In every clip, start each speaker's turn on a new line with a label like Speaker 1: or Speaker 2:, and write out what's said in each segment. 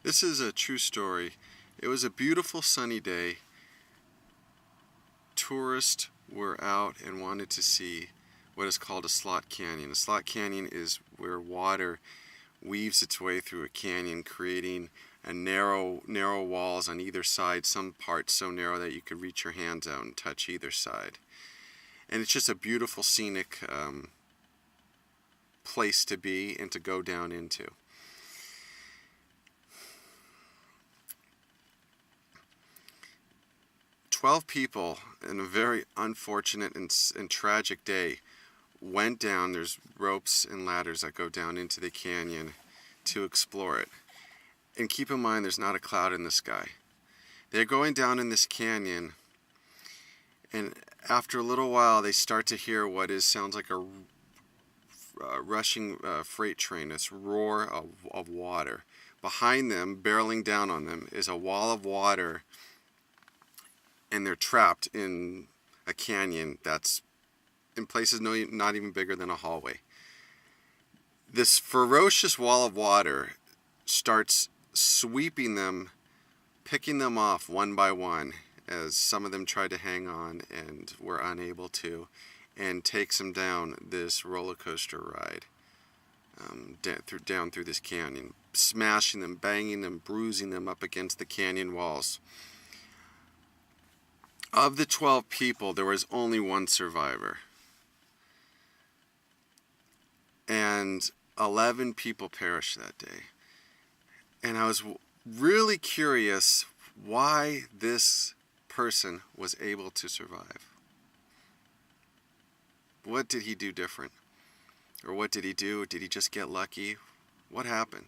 Speaker 1: This is a true story. It was a beautiful sunny day. Tourists were out and wanted to see what is called a slot canyon. A slot canyon is where water weaves its way through a canyon, creating a narrow walls on either side, some parts so narrow that you could reach your hands out and touch either side. And it's just a beautiful scenic place to be and to go down into. "12 people in a very unfortunate and tragic day went down. There's ropes and ladders that go down into the canyon to explore it. And keep in mind, there's not a cloud in the sky. They're going down in this canyon, and after a little while, they start to hear what sounds like a rushing freight train, this roar of water. Behind them, barreling down on them, is a wall of water, and they're trapped in a canyon that's in places not even bigger than a hallway. This ferocious wall of water starts sweeping them, picking them off one by one, as some of them tried to hang on and were unable to, and takes them down this roller coaster ride down through this canyon, smashing them, banging them, bruising them up against the canyon walls. Of the 12 people, there was only one survivor. And 11 people perished that day. And I was really curious why this person was able to survive. What did he do different? Or what did he do? Did he just get lucky? What happened?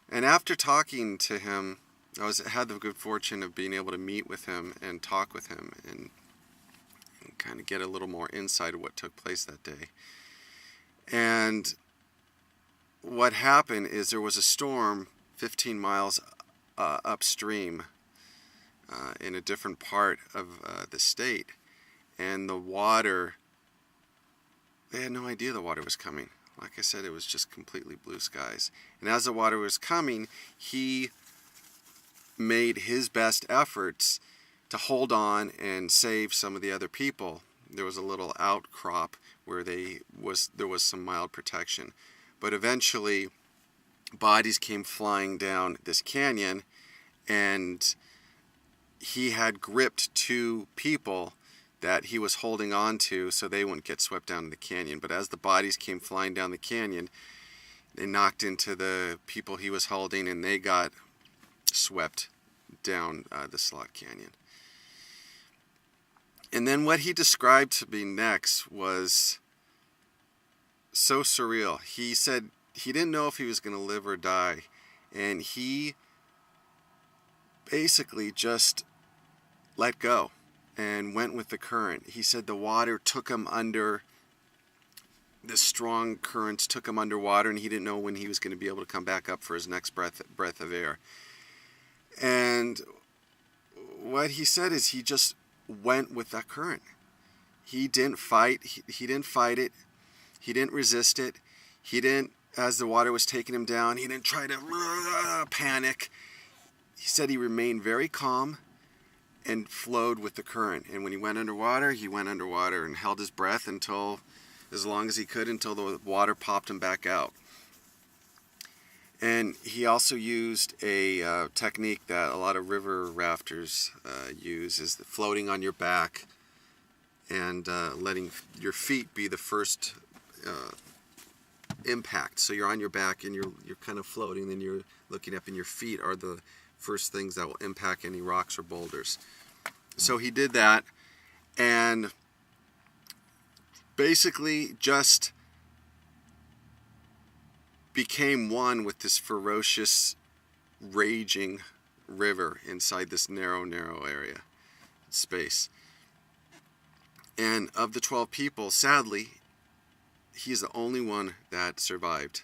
Speaker 1: And after talking to him, I had the good fortune of being able to meet with him and talk with him and kind of get a little more insight of what took place that day. And what happened is there was a storm 15 miles upstream in a different part of the state, and the water, they had no idea the water was coming. Like I said, it was just completely blue skies. And as the water was coming, he made his best efforts to hold on and save some of the other people. There was a little outcrop where there was some mild protection. But eventually, bodies came flying down this canyon, and he had gripped 2 people that he was holding on to so they wouldn't get swept down in the canyon. But as the bodies came flying down the canyon, they knocked into the people he was holding, and they got swept down the slot canyon. And then what he described to me next was so surreal. He said he didn't know if he was going to live or die, and he basically just let go and went with the current. He said the water took him under, the strong currents took him underwater, and he didn't know when he was going to be able to come back up for his next breath of air. And what he said is he just went with that current. He didn't fight. He didn't fight it. He didn't resist it. He didn't, as the water was taking him down, he didn't try to panic. He said he remained very calm and flowed with the current. And when he went underwater and held his breath as long as he could, until the water popped him back out. And he also used a technique that a lot of river rafters use, is floating on your back and letting your feet be the first impact. So you're on your back and you're kind of floating, then you're looking up, and your feet are the first things that will impact any rocks or boulders. So he did that, and basically just became one with this ferocious, raging river inside this narrow area, space. And of the 12 people, sadly, he's the only one that survived.